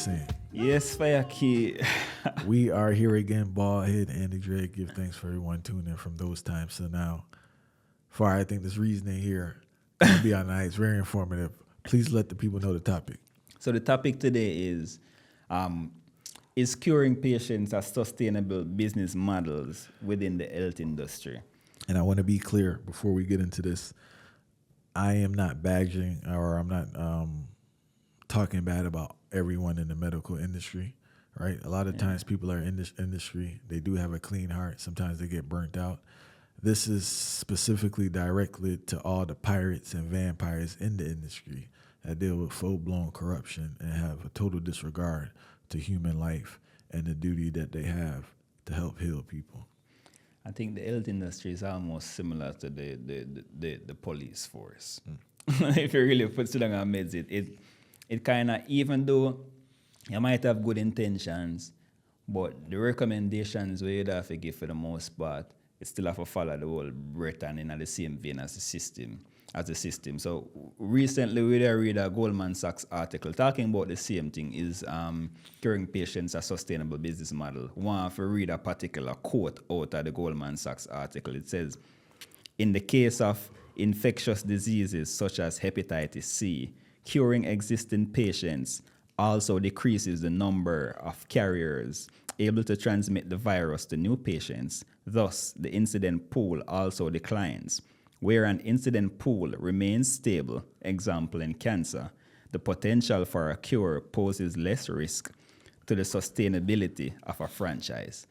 saying? Yes, Fire Key. We are here again, Baldhead, Andy Dre. Give thanks for everyone tuning in from those times to now. Far, I think this reasoning here will be on night. It's very informative. Please let the people know the topic. So the topic today is curing patients as sustainable business models within the health industry. And I want to be clear before we get into this. I am not badging or I'm not talking bad about everyone in the medical industry, right? A lot of times people are in this industry. They do have a clean heart. Sometimes they get burnt out. This is specifically directed to all the pirates and vampires in the industry that deal with full-blown corruption and have a total disregard to human life and the duty that they have to help heal people. I think the health industry is almost similar to the police force. If you really put it on our meds, it kind of, even though you might have good intentions, but the recommendations we would have to give for the most part, it still have to follow the whole Britain in the same vein as the system. So recently we did read a Goldman Sachs article talking about the same thing, is curing patients a sustainable business model. One to read a particular quote out of the Goldman Sachs article. It says, in the case of infectious diseases such as hepatitis C, curing existing patients also decreases the number of carriers able to transmit the virus to new patients. Thus, the incident pool also declines. Where an incident pool remains stable, example in cancer, the potential for a cure poses less risk to the sustainability of a franchise.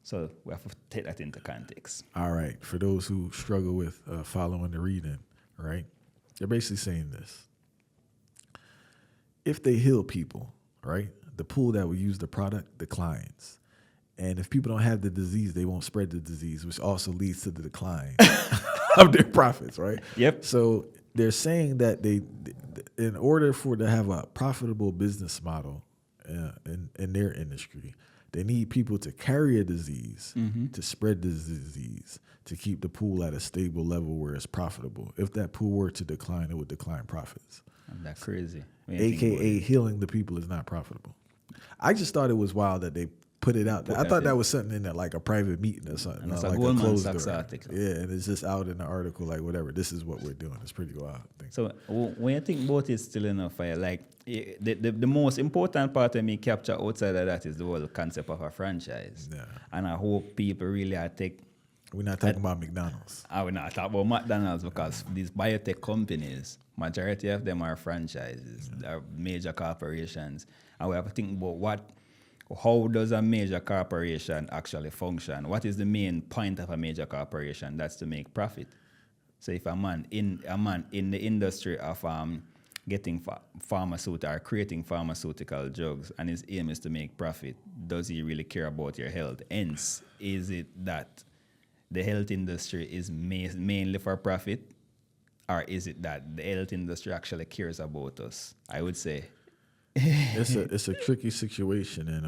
So we have to take that into context. All right. For those who struggle with following the reading, right, they're basically saying this. If they heal people, right, the pool that will use the product declines. And if people don't have the disease, they won't spread the disease, which also leads to the decline of their profits, right? Yep. So they're saying that in order for to have a profitable business model in their industry, they need people to carry a disease, to spread the disease, to keep the pool at a stable level where it's profitable. If that pool were to decline, it would decline profits. That's crazy. AKA healing the people is not profitable. I just thought it was wild that they put it out there. I thought that was something in there, like a private meeting or something. And it's like a Goldman Sachs article. Yeah, and it's just out in the article, like whatever. This is what we're doing. It's pretty wild. So when you think about it still enough, like the most important part of me capture outside of that is the whole concept of a franchise. Yeah. And I hope people really we're not talking about McDonald's. I will not talk about McDonald's because these biotech companies, majority of them are franchises. They're major corporations. And we have to think about how does a major corporation actually function? What is the main point of a major corporation? That's to make profit. So if a man in the industry of getting pharmaceutical or creating pharmaceutical drugs and his aim is to make profit, does he really care about your health? Hence, is it that the health industry is mainly for profit, or is it that the health industry actually cares about us? I would say it's a tricky situation, and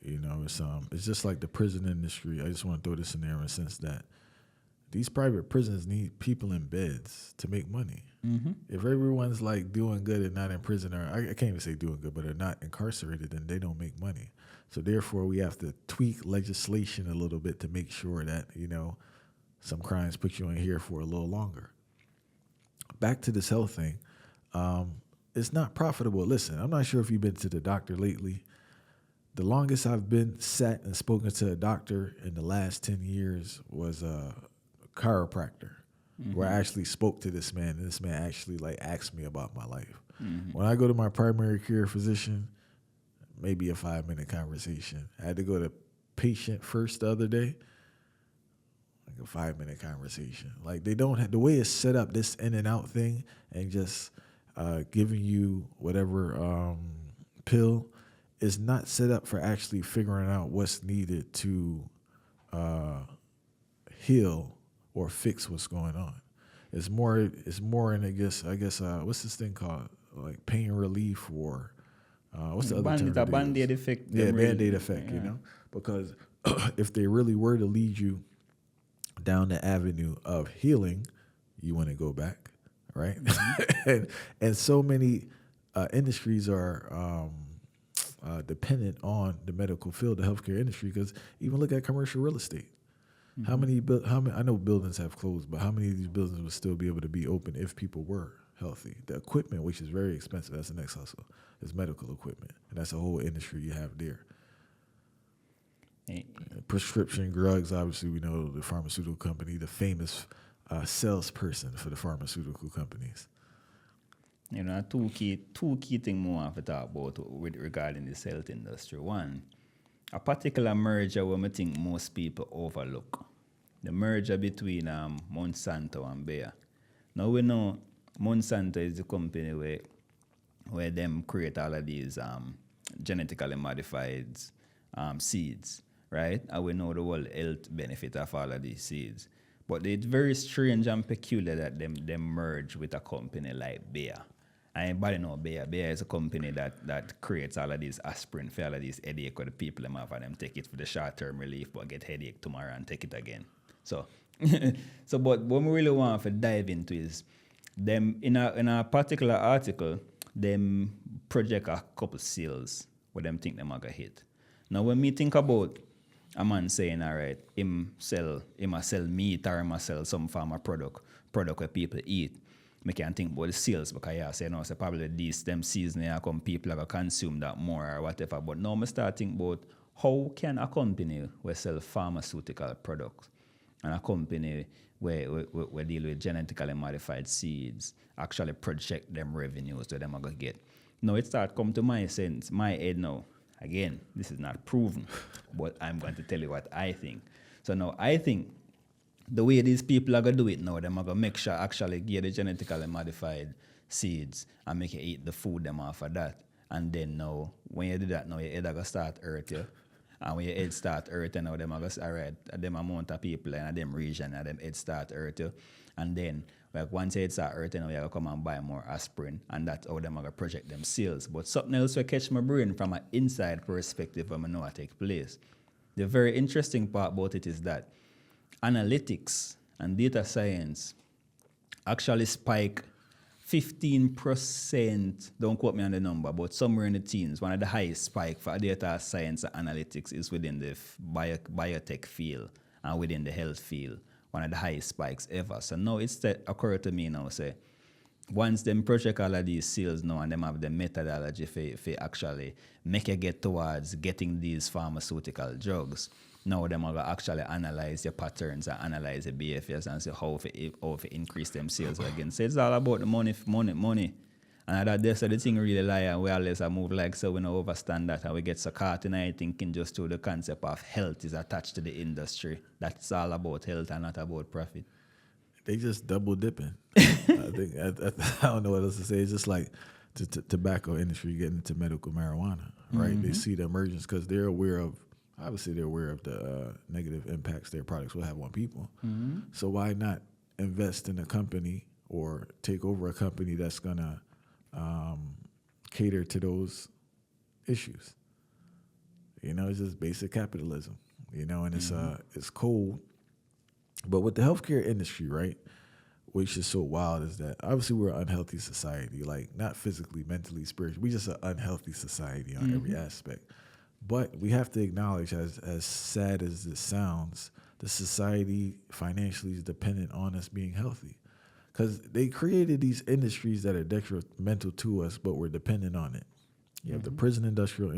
it's just like the prison industry. I just want to throw this in there in a sense that these private prisons need people in beds to make money. If everyone's like doing good and not in prison, or I can't even say doing good, but are not incarcerated, then they don't make money. So therefore, we have to tweak legislation a little bit to make sure that some crimes put you in here for a little longer. Back to this health thing. It's not profitable. Listen, I'm not sure if you've been to the doctor lately. The longest I've been sat and spoken to a doctor in the last 10 years was a chiropractor, where I actually spoke to this man, and this man actually asked me about my life. When I go to my primary care physician, maybe a 5-minute conversation. I had to go to patient first the other day, like a 5-minute conversation. Like they don't have, the way it's set up, this in and out thing, and just giving you whatever pill is not set up for actually figuring out what's needed to heal or fix what's going on. It's more in I guess what's this thing called, like pain relief, or what's the other term? The Band-Aid effect. Yeah, Band-Aid effect, because if they really were to lead you down the avenue of healing, you want to go back, right? And so many industries are dependent on the medical field, the healthcare industry. Because even look at commercial real estate. How many? I know buildings have closed, but how many of these buildings would still be able to be open if people were healthy? The equipment, which is very expensive, that's the next hustle, is medical equipment, and that's a whole industry you have there. Prescription drugs, obviously, we know the pharmaceutical company, the famous salesperson for the pharmaceutical companies. You know, two key things more I have to talk about with regarding this health industry. One, a particular merger where I think most people overlook. The merger between Monsanto and Bayer. Now we know Monsanto is the company where them create all of these genetically modified seeds, right? And we know the whole health benefit of all of these seeds. But it's very strange and peculiar that them merge with a company like Bayer. And everybody know Bayer. Bayer is a company that creates all of these aspirin for all of these headache where the people them have and them take it for the short-term relief but get headache tomorrow and take it again. So, but what we really want to dive into is them in a particular article, them project a couple sales where them think them are gonna hit. Now when me think about a man saying, all right, him sell meat or him sell some form of product where people eat, I can think about the sales because yeah, say no, so probably them season here come people are gonna consume that more or whatever. But now I start thinking about how can a company where sell pharmaceutical products and a company where deal with genetically modified seeds actually project them revenues that them are gonna get. Now it start come to my head now. Again, this is not proven, but I'm going to tell you what I think. So now I think the way these people are going to do it now, they're going to make sure actually get the genetically modified seeds and make you eat the food them off of that. And then now, when you do that now, your head are going to start hurt you. And when your head start hurting now, them are going to, all right, them amount of people in them region and them head start hurt you. And then, like once your head start hurting, now you're going to come and buy more aspirin. And that's how them are going to project them sales. But something else will catch my brain from an inside perspective when I know what take place. The very interesting part about it is that analytics and data science actually spike 15%, don't quote me on the number, but somewhere in the teens. One of the highest spike for data science and analytics is within the biotech field and within the health field. One of the highest spikes ever. So now it's occurred to me now, say, once them project all of these sales now and them have the methodology for actually make you get towards getting these pharmaceutical drugs, now them are actually analyze your patterns and analyze the behaviors and see how to increase them sales again. So it's all about the money. And that's the thing really lie and we always move like so we don't overstand that and we get so caught in I thinking just to the concept of health is attached to the industry. That's all about health and not about profit. They just double dipping. I don't know what else to say. It's just like the tobacco industry getting into medical marijuana, right? Mm-hmm. They see the emergence because they're aware of, obviously they're aware of the negative impacts their products will have on people. Mm-hmm. So why not invest in a company or take over a company that's going to cater to those issues? You know, it's just basic capitalism, you know, and it's cold. But with the healthcare industry, right, which is so wild is that obviously we're an unhealthy society, like not physically, mentally, spiritually. We're just an unhealthy society on every aspect. But we have to acknowledge, as sad as this sounds, the society financially is dependent on us being healthy. Because they created these industries that are detrimental to us, but we're dependent on it. You have the prison industrial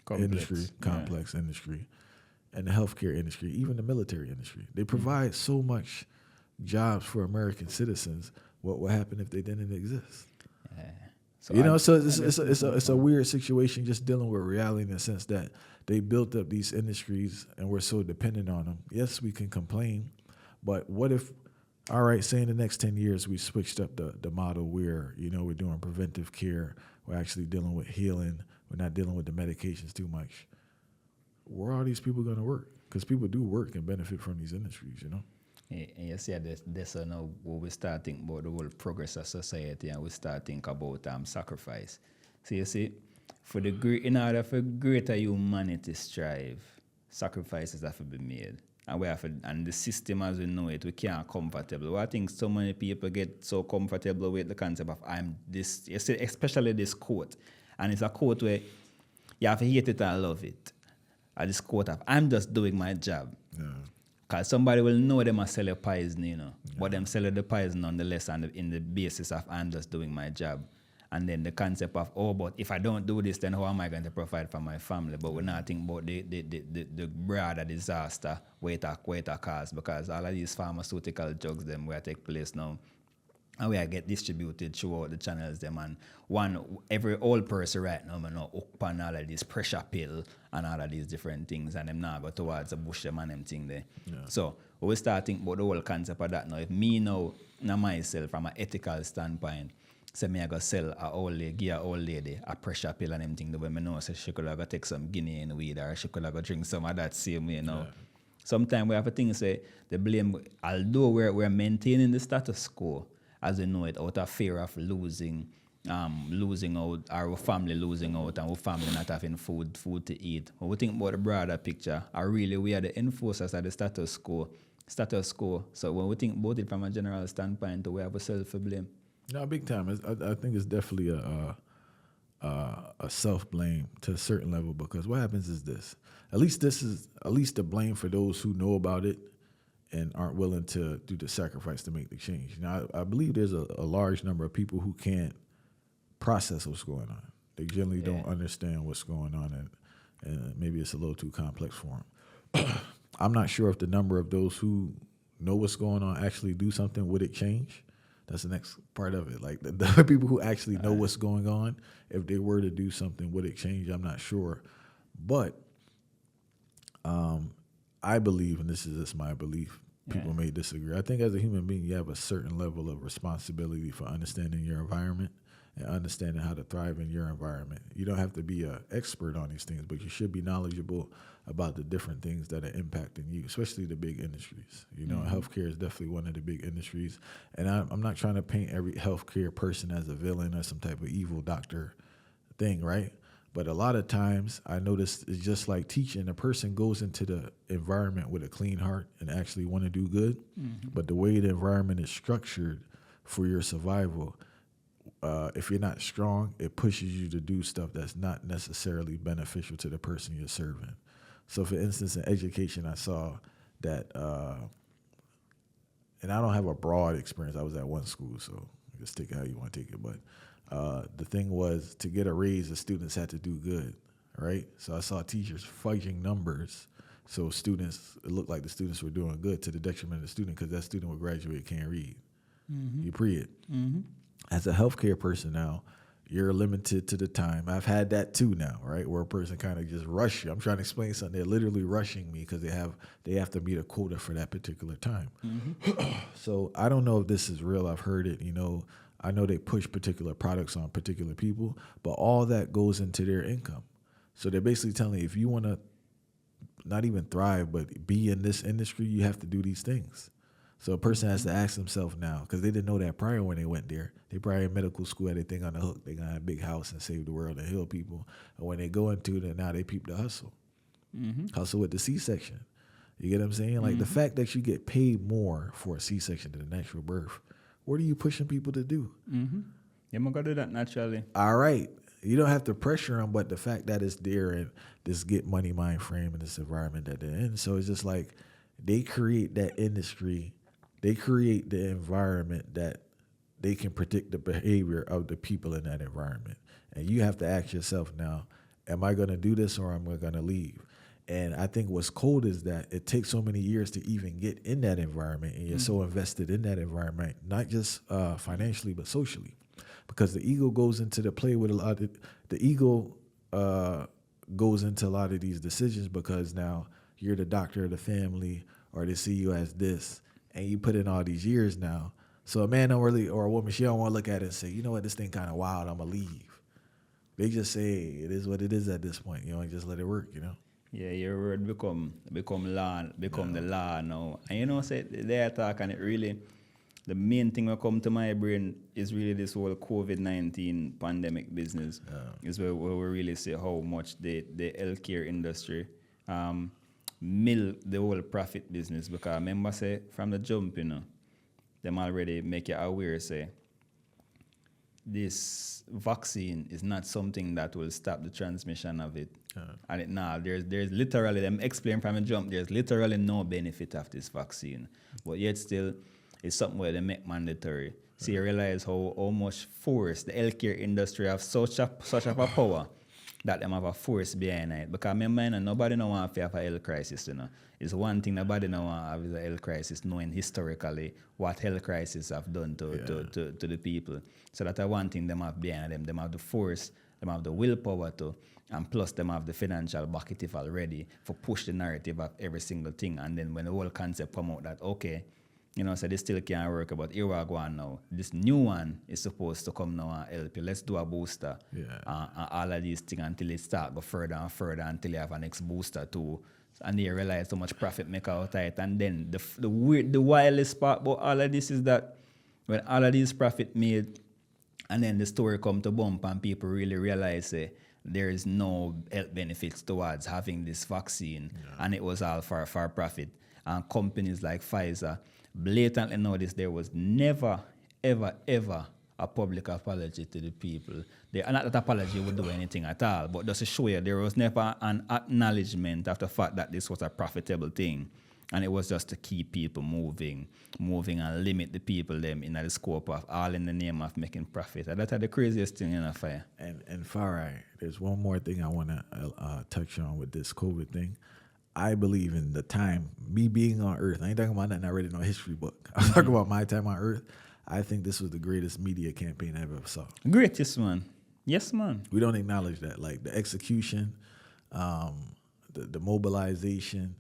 complex industry, and the healthcare industry, even the military industry. They provide so much jobs for American citizens. What would happen if they didn't exist? So you know, it's a weird situation just dealing with reality in the sense that they built up these industries and we're so dependent on them. Yes, we can complain, but what if, all right, say in the next 10 years we switched up the model where, you know, we're doing preventive care, we're actually dealing with healing, we're not dealing with the medications too much. Where are these people going to work? Because people do work and benefit from these industries, you know? And you see, this now when we start thinking about the whole progress of society and we start thinking about sacrifice. So you see, in order for greater humanity strive, sacrifices have to be made. And and the system as we know it, we can't comfortable. I think so many people get so comfortable with the concept of I'm this, especially this quote. And it's a quote where you have to hate it and love it. Or this quote of I'm just doing my job. Because somebody will know them as sell a poison, you know. But them sell the poison nonetheless and in the basis of I'm just doing my job. And then the concept of, but if I don't do this, then how am I going to provide for my family? But we're not thinking about the broader disaster where it cause, because all of these pharmaceutical drugs them where take place now and where get distributed throughout the channels them, and every old person right now know up on all of these pressure pill and all of these different things, and them now go towards the bush them and them thing there. So we start thinking about the whole concept of that now. If me now myself from an ethical standpoint, say me I go sell give a old lady a pressure pill and them thing the way me know say she could go take some Guinea in weed, or she could go drink some of that same way, you know. Sometimes we have a thing say the blame, although we're maintaining the status quo as we know it, out of fear of losing out, our family losing out, and our family not having food to eat. When we think about the broader picture, really we are the enforcers of the status quo. So when we think about it from a general standpoint, we have ourselves to blame. No, big time. I think it's definitely a self-blame to a certain level, because what happens is this. At least the blame for those who know about it and aren't willing to do the sacrifice to make the change. Now, I believe there's a large number of people who can't process what's going on. They generally don't understand what's going on, and maybe it's a little too complex for them. I'm not sure if the number of those who know what's going on actually do something. Would it change? That's the next part of it. Like the people who actually know what's going on, if they were to do something, would it change? I'm not sure. But I believe, and this is just my belief, people may disagree. I think as a human being, you have a certain level of responsibility for understanding your environment and understanding how to thrive in your environment. You don't have to be an expert on these things, but you should be knowledgeable about the different things that are impacting you, especially the big industries. You know, healthcare is definitely one of the big industries. And I'm not trying to paint every healthcare person as a villain or some type of evil doctor thing, right? But a lot of times I notice it's just like teaching. A person goes into the environment with a clean heart and actually want to do good. But the way the environment is structured for your survival, if you're not strong, it pushes you to do stuff that's not necessarily beneficial to the person you're serving. So, for instance, in education, I saw that, and I don't have a broad experience. I was at one school, so just take it how you want to take it. But the thing was, to get a raise, the students had to do good, right? So I saw teachers fudging numbers, so it looked like the students were doing good to the detriment of the student, because that student would graduate, can't read. You pre-it. As a healthcare person now, you're limited to the time. I've had that too now, right? Where a person kind of just rush you. I'm trying to explain something. They're literally rushing me because they have to meet a quota for that particular time. So I don't know if this is real. I've heard it, you know. I know they push particular products on particular people, but all that goes into their income. So they're basically telling you, if you want to not even thrive, but be in this industry, you have to do these things. So a person has to ask themselves now, because they didn't know that prior when they went there. They probably in medical school had their thing on the hook. They're going to have a big house and save the world and heal people. And when they go into it, now they peep the hustle. Hustle with the C-section. You get what I'm saying? Like the fact that you get paid more for a C-section than a natural birth, what are you pushing people to do? You're going to do that naturally. All right. You don't have to pressure them, but the fact that it's there and this get money mind frame in this environment that they're in. So it's just like they create that industry. They create the environment that they can predict the behavior of the people in that environment. And you have to ask yourself now, am I going to do this or am I going to leave? And I think what's cold is that it takes so many years to even get in that environment, and you're so invested in that environment, not just financially, but socially. Because the ego goes into the play with a lot of, the ego goes into a lot of these decisions, because now you're the doctor of the family, or they see you as this, and you put in all these years now. So a man don't really, or a woman, she don't want to look at it and say, you know what, this thing kind of wild, I'm going to leave. They just say, hey, it is what it is at this point, you know, and just let it work, you know. Yeah, your word become law, the law now. And you know, say they talk, and it really, the main thing that come to my brain is really this whole COVID-19 pandemic business. Is where we really see how much the healthcare industry milk the whole profit business, because remember say from the jump, them already make you aware say this vaccine is not something that will stop the transmission of it. And there's literally, them explain from the jump, there's literally no benefit of this vaccine. But yet still, it's something where they make mandatory. So you realize how much force the healthcare industry have such a power that them have a force behind it. Because remember, nobody no want to have a health crisis, It's one thing nobody no want to have is a health crisis, knowing historically what health crisis have done to the people. So that's one thing them have behind them. Them have the force, them have the willpower to, and plus them have the financial bucket if already for push the narrative of every single thing. And then when the whole concept come out that, okay, so this still can't work, but here we go on now. This new one is supposed to come now and help you. Let's do a booster. And all of these things until it start go further and further until you have a next booster too. And you realize how much profit make out of it. And then the wildest part about all of this is that when all of these profit made and then the story come to bump and people really realize there is no health benefits towards having this vaccine and it was all for profit. And companies like Pfizer blatantly noticed there was never, ever, ever a public apology to the people. Not that apology would do anything at all, but just to show you there was never an acknowledgement of the fact that this was a profitable thing. And it was just to keep people moving and limit the people them in the scope of all in the name of making profit. And that's the craziest thing in a fire. And Farai, there's one more thing I want to touch on with this COVID thing. I believe in the time, me being on Earth. I ain't talking about nothing I read in a history book. I'm talking about my time on Earth. I think this was the greatest media campaign I ever saw. Greatest, man. Yes, man. We don't acknowledge that. Like the execution, the mobilization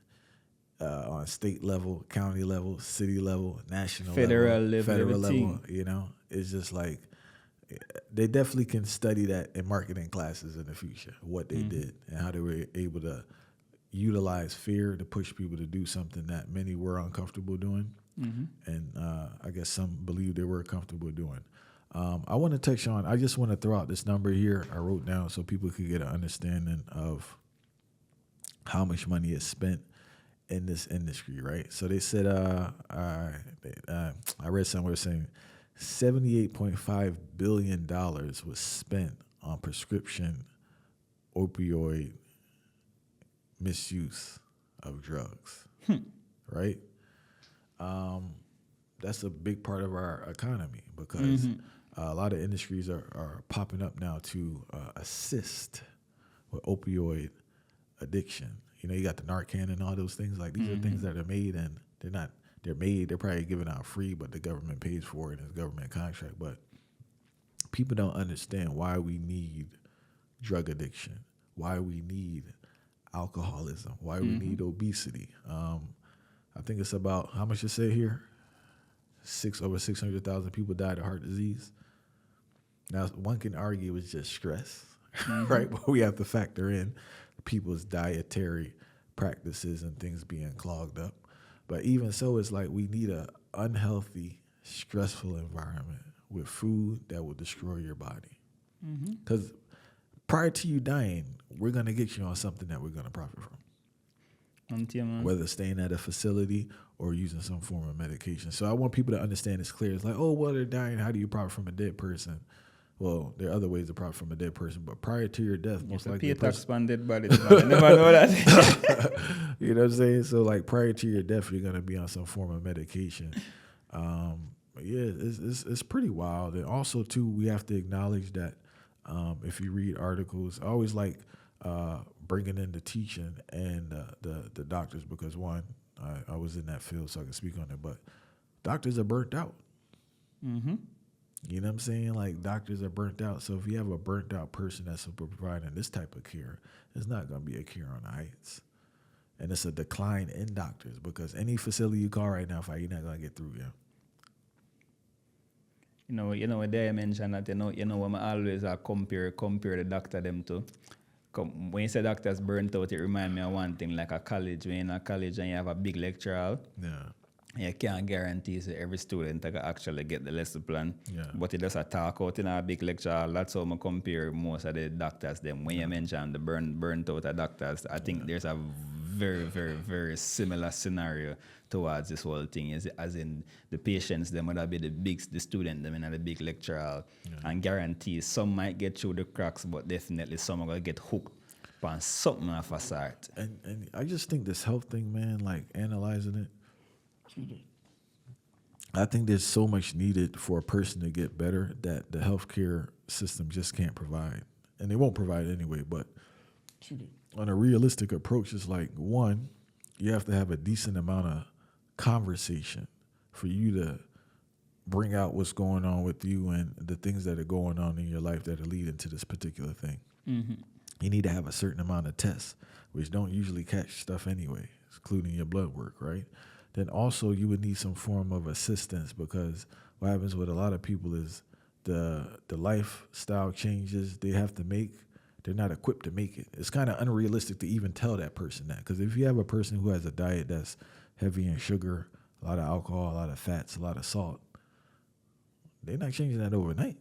on state level, county level, city level, national federal level. It's just like they definitely can study that in marketing classes in the future, what they did and how they were able to utilize fear to push people to do something that many were uncomfortable doing. And I guess some believe they were comfortable doing. I want to touch on, I just want to throw out this number here I wrote down so people could get an understanding of how much money is spent in this industry, right? So they said, I read somewhere saying $78.5 billion was spent on prescription opioid misuse of drugs, right? That's a big part of our economy because a lot of industries are popping up now to assist with opioid addiction. You got the Narcan and all those things. Like these are things that are made and they're probably given out free, but the government pays for it and it's a government contract. But people don't understand why we need drug addiction, why we need alcoholism, why we need obesity. I think it's about, how much you say here? Over 600,000 people died of heart disease. Now, one can argue it's just stress, right? But we have to factor in people's dietary practices and things being clogged up. But even so, it's like we need an unhealthy, stressful environment with food that will destroy your body. Because prior to you dying, we're going to get you on something that we're going to profit from. Whether staying at a facility or using some form of medication. So I want people to understand it's clear. It's like, oh, well, they're dying. How do you profit from a dead person? Well, there are other ways to profit from a dead person, but prior to your death, most likely. Pay tax on dead body. I never know that. You know what I'm saying? So, like, prior to your death, you're going to be on some form of medication. It's pretty wild. And also, too, we have to acknowledge that if you read articles, I always like bringing in the teaching and the doctors because, one, I was in that field, so I can speak on it, but doctors are burnt out. You know what I'm saying? Like, doctors are burnt out. So if you have a burnt out person that's providing this type of care, it's not going to be a cure on the heights. And it's a decline in doctors because any facility you call right now, you're not going to get through them. You know, when they mention that, when I always compare the doctor them to. When you say doctors burnt out, it reminds me of one thing, like a college. When you're in a college and you have a big lecture hall, you can't guarantee that every student can actually get the lesson plan. But it does a talk out in a big lecture hall. That's how I compare most of the doctors them. When you mention the burnt out of doctors, I think there's a very, very, very similar scenario towards this whole thing. As in the patients, them would be the student, them in the big lecture hall, and guarantee some might get through the cracks, but definitely some are gonna get hooked on something of a sort. And I just think this health thing, man, like analyzing it, I think there's so much needed for a person to get better that the healthcare system just can't provide. And they won't provide anyway, but on a realistic approach, it's like, one, you have to have a decent amount of conversation for you to bring out what's going on with you and the things that are going on in your life that are leading to this particular thing. Mm-hmm. You need to have a certain amount of tests, which don't usually catch stuff anyway, including your blood work, right? Then also you would need some form of assistance, because what happens with a lot of people is the lifestyle changes they have to make, they're not equipped to make it. It's kind of unrealistic to even tell that person that, because if you have a person who has a diet that's heavy in sugar, a lot of alcohol, a lot of fats, a lot of salt, they're not changing that overnight.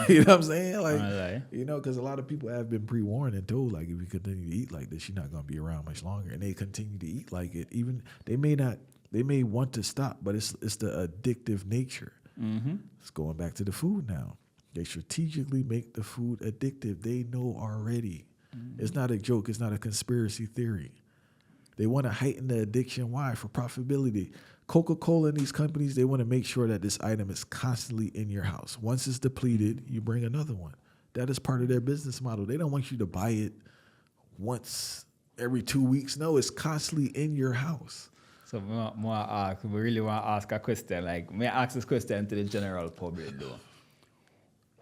You know what I'm saying? Like, you know, because a lot of people have been pre-warned and told, like, if you continue to eat like this, you're not going to be around much longer. And they continue to eat like it. Even they may want to stop, but it's the addictive nature. Mm-hmm. It's going back to the food now. They strategically make the food addictive. They know already. Mm-hmm. It's not a joke. It's not a conspiracy theory. They want to heighten the addiction. Why? For profitability. Coca-Cola and these companies, they want to make sure that this item is constantly in your house. Once it's depleted, you bring another one. That is part of their business model. They don't want you to buy it once every 2 weeks. No, it's constantly in your house. So we really want to ask a question. Like, may I ask this question to the general public though?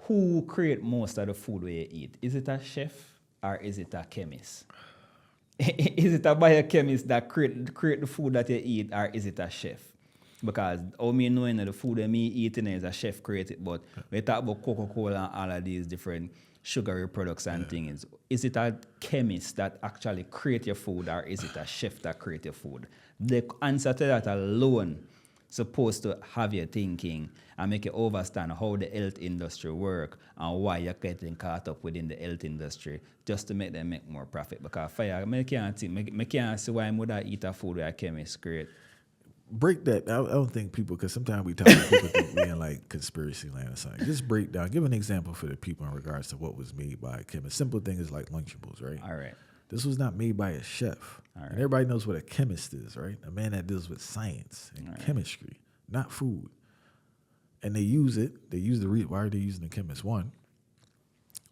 Who create most of the food we eat? Is it a chef or is it a chemist? Is it a biochemist that create the food that you eat, or is it a chef? Because all me knowing that the food that me eating is a chef created, but we talk about Coca-Cola and all of these different sugary products and things. Is it a chemist that actually create your food, or is it a chef that create your food? The answer to that alone supposed to have you thinking and make you understand how the health industry work and why you're getting caught up within the health industry just to make them make more profit. Because I can't see why I would eat a food where a chemist create. Break that. I don't think people, because sometimes we talk about people think we in like conspiracy land or something. Just break down. Give an example for the people in regards to what was made by a chemist. Simple thing is like Lunchables, right? All right. This was not made by a chef. Right. And everybody knows what a chemist is, right? A man that deals with science and chemistry, not food. And they use it. They use why are they using the chemist? One,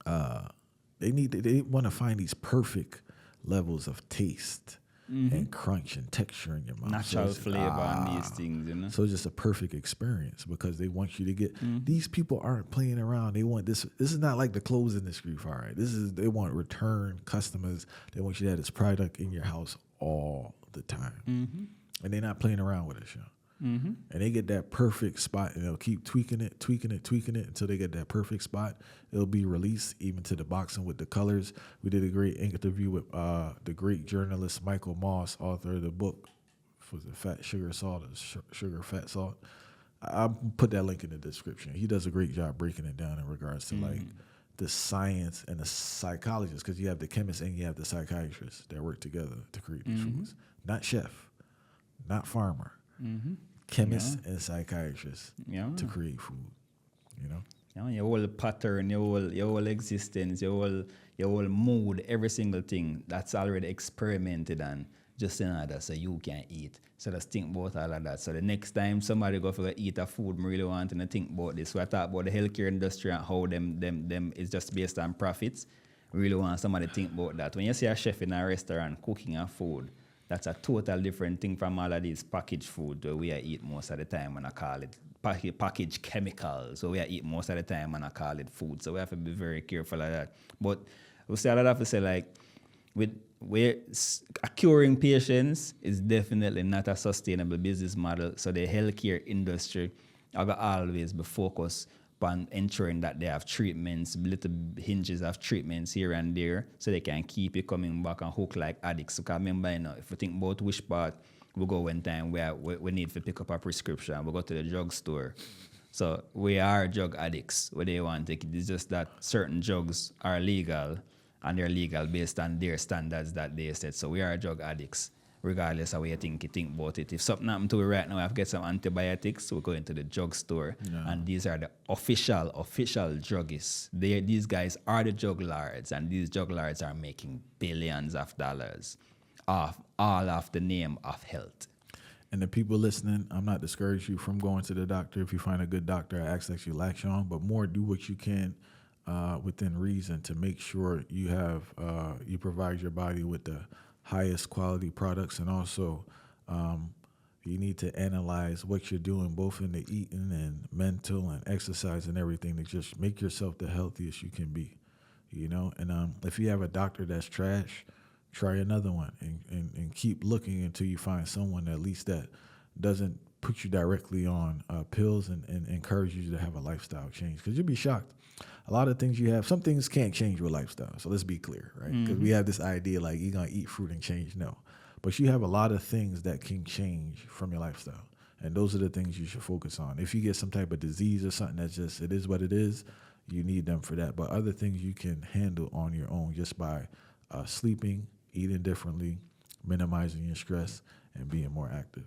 they want to find these perfect levels of taste and crunch and texture in your mouth. Natural flavor and these things, you know. So it's just a perfect experience because they want you to get. These people aren't playing around. They want this. This is not like the clothes industry, all right. They want return customers. They want you to have this product in your house all the time, and they're not playing around with it, yo. And they get that perfect spot, and they'll keep tweaking it until they get that perfect spot. It'll be released even to the boxing with the colors. We did a great interview with the great journalist Michael Moss, author of the book for the Fat Sugar Salt, Sugar Fat Salt. I'll put that link in the description. He does a great job breaking it down in regards to like the science and the psychologists, because you have the chemists and you have the psychiatrists that work together to create these foods. Not chef, not farmer. Chemists and psychiatrists to create food, you know. Your whole pattern, your whole existence, your whole mood, every single thing that's already experimented on just in order so you can eat. So let's think about all of that. So the next time somebody go for eat a food, I really want to think about this. So I talk about the healthcare industry and how them is just based on profits. I really want somebody to think about that. When you see a chef in a restaurant cooking a food, that's a total different thing from all of these packaged food that we eat most of the time when I call it packaged chemicals. So we eat most of the time when I call it food. So we have to be very careful of that. But we say a lot of to say like curing patients is definitely not a sustainable business model. So the healthcare industry will always be focused on ensuring that they have treatments, little hinges of treatments here and there, so they can keep you coming back and hook like addicts. Because remember, you know, if you think about which part we go one time where we need to pick up a prescription, we go to the drugstore. So we are drug addicts. What they want to take, it's just that certain drugs are legal, and they're legal based on their standards that they set. So we are drug addicts. regardless of what you think about it. If something happened to me right now, I have to get some antibiotics, so we go into the drugstore, and these are the official druggists. These guys are the drug lords, and these drug lords are making billions of dollars off all of the name of health. And the people listening, I'm not discouraging you from going to the doctor. If you find a good doctor, I ask that you latch on, but more do what you can within reason to make sure you have you provide your body with the highest quality products, and also you need to analyze what you're doing, both in the eating and mental and exercise and everything, to just make yourself the healthiest you can be, you know. And if you have a doctor that's trash, try another one and keep looking until you find someone at least that doesn't put you directly on pills and encourage you to have a lifestyle change. Because you'll be shocked. A lot of things you have, some things can't change with lifestyle. So let's be clear, right? Because we have this idea like you're going to eat fruit and change. No. But you have a lot of things that can change from your lifestyle. And those are the things you should focus on. If you get some type of disease or something that's just, it is what it is, you need them for that. But other things you can handle on your own just by sleeping, eating differently, minimizing your stress, and being more active.